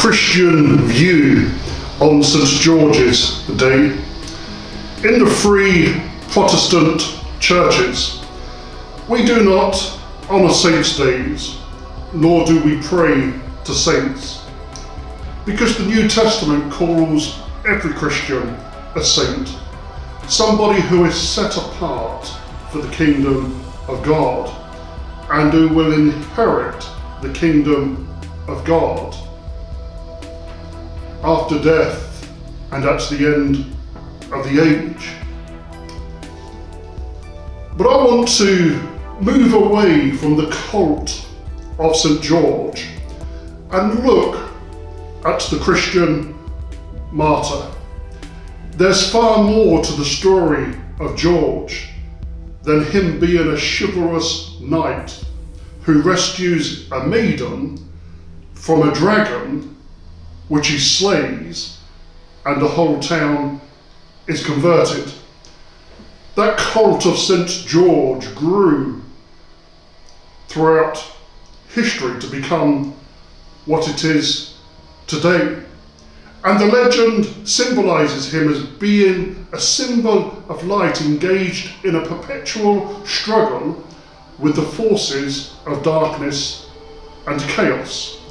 Christian view on St. George's Day. In the free Protestant churches, we do not honour saints' days, nor do we pray to saints, because the New Testament calls every Christian a saint, somebody who is set apart for the kingdom of God and who will inherit the kingdom of God after death and at the end of the age. But I want to move away from the cult of St. George and look at the Christian martyr. There's far more to the story of George than him being a chivalrous knight who rescues a maiden from a dragon which he slays, and the whole town is converted. That cult of St. George grew throughout history to become what it is today. And the legend symbolises him as being a symbol of light engaged in a perpetual struggle with the forces of darkness and chaos.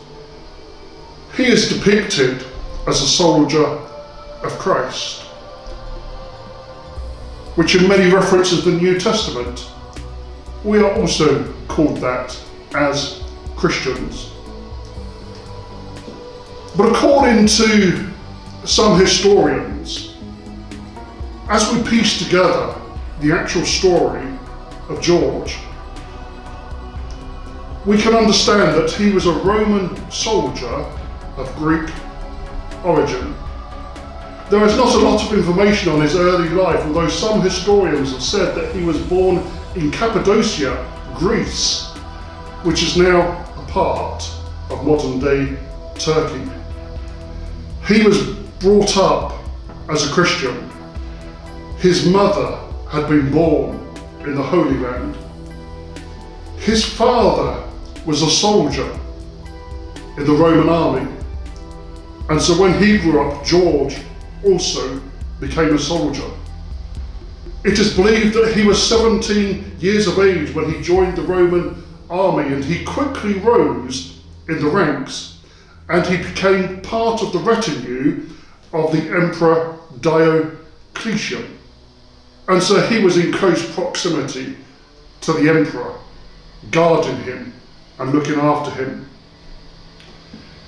He is depicted as a soldier of Christ, which in many references to the New Testament, we are also called that as Christians. But according to some historians, as we piece together the actual story of George, we can understand that he was a Roman soldier of Greek origin. There is not a lot of information on his early life, although some historians have said that he was born in Cappadocia, Greece, which is now a part of modern-day Turkey. He was brought up as a Christian. His mother had been born in the Holy Land. His father was a soldier in the Roman army, and so when he grew up, George also became a soldier. It is believed that he was 17 years of age when he joined the Roman army, and he quickly rose in the ranks, and he became part of the retinue of the Emperor Diocletian. And so he was in close proximity to the emperor, guarding him and looking after him.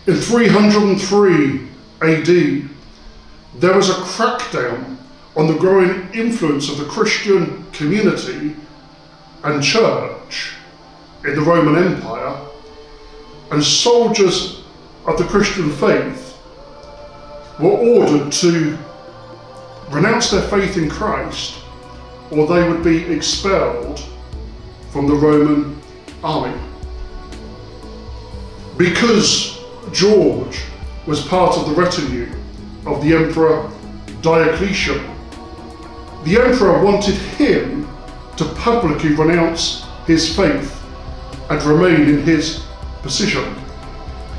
In 303 AD, there was a crackdown on the growing influence of the Christian community and church in the Roman Empire, and soldiers of the Christian faith were ordered to renounce their faith in Christ, or they would be expelled from the Roman army. Because George was part of the retinue of the Emperor Diocletian, the emperor wanted him to publicly renounce his faith and remain in his position.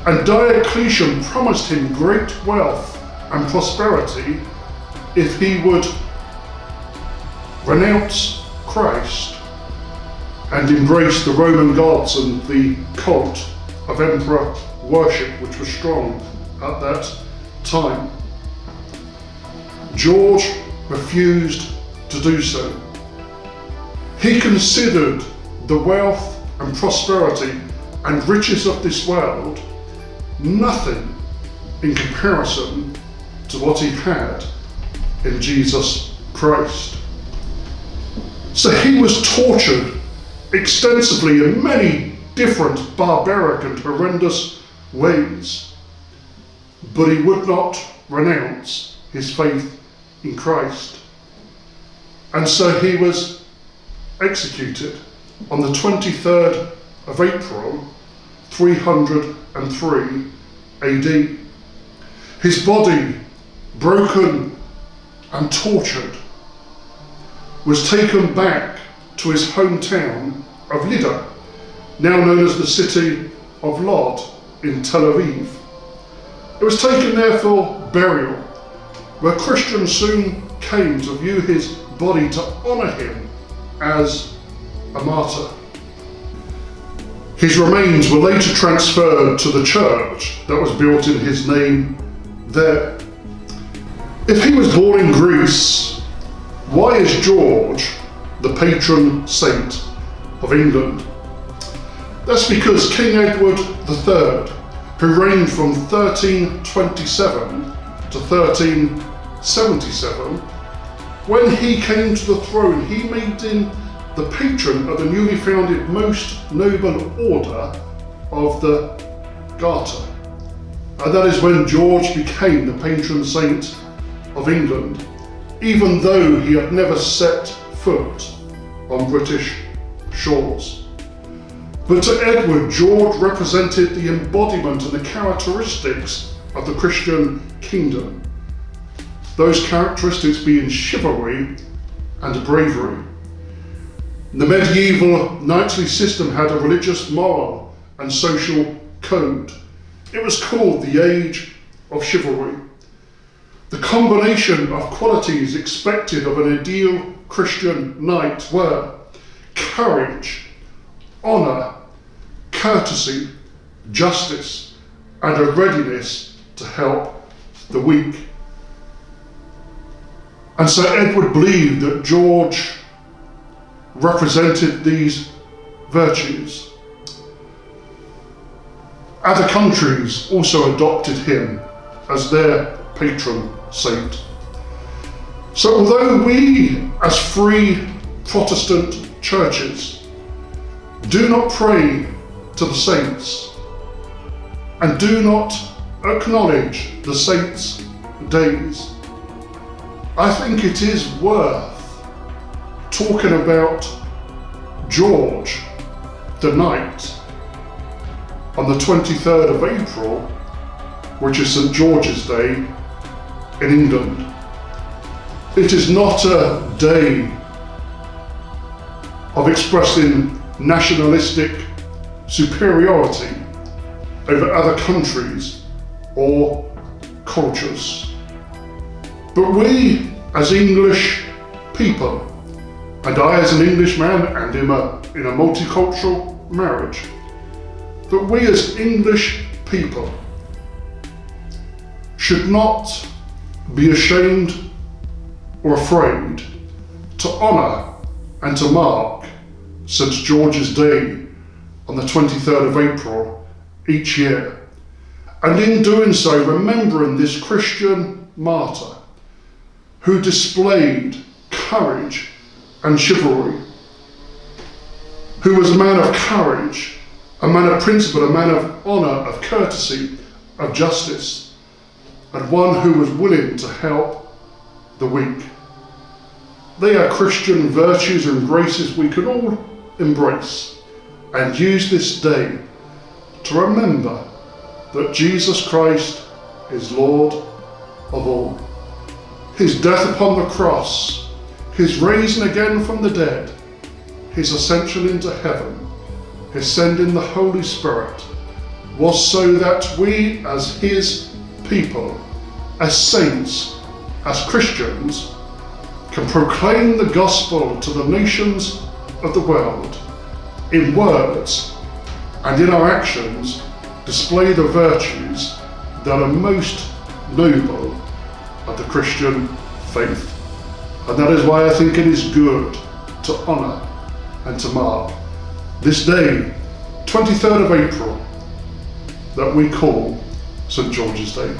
And Diocletian promised him great wealth and prosperity if he would renounce Christ and embrace the Roman gods and the cult of emperor worship, which was strong at that time. George refused to do so. He considered the wealth and prosperity and riches of this world nothing in comparison to what he had in Jesus Christ. So he was tortured extensively in many different barbaric and horrendous ways, but he would not renounce his faith in Christ. And so he was executed on the 23rd of April, 303 AD. His body, broken and tortured, was taken back to his hometown of Lydda, now known as the city of Lod in Tel Aviv. It was taken there for burial, where Christians soon came to view his body to honour him as a martyr. His remains were later transferred to the church that was built in his name there. If he was born in Greece, why is George the patron saint of England? That's because King Edward III, who reigned from 1327 to 1377, when he came to the throne, he made him the patron of the newly founded most noble order of the Garter. And that is when George became the patron saint of England, even though he had never set foot on British shores. But to Edward, George represented the embodiment and the characteristics of the Christian kingdom. Those characteristics being chivalry and bravery. The medieval knightly system had a religious, moral and social code. It was called the Age of Chivalry. The combination of qualities expected of an ideal Christian knight were courage, honour, courtesy, justice, and a readiness to help the weak. And so Edward believed that George represented these virtues. Other countries also adopted him as their patron saint. So although we, as free Protestant churches, do not pray to the saints and do not acknowledge the saints' days, I think it is worth talking about George the Knight on the 23rd of April, which is St. George's Day in England. It is not a day of expressing nationalistic superiority over other countries or cultures. But we, as English people, and I as an Englishman and in a multicultural marriage, but we as English people should not be ashamed or afraid to honour and to mark St. George's Day on the 23rd of April each year. And in doing so, remembering this Christian martyr who displayed courage and chivalry, who was a man of courage, a man of principle, a man of honour, of courtesy, of justice, and one who was willing to help the weak. They are Christian virtues and graces we can all embrace and use this day to remember that Jesus Christ is Lord of all. His death upon the cross, his raising again from the dead, his ascension into heaven, his sending the Holy Spirit, was so that we as his people, as saints, as Christians, can proclaim the gospel to the nations of the world, in words and in our actions, display the virtues that are most noble of the Christian faith. And that is why I think it is good to honour and to mark this day, 23rd of April, that we call St. George's Day.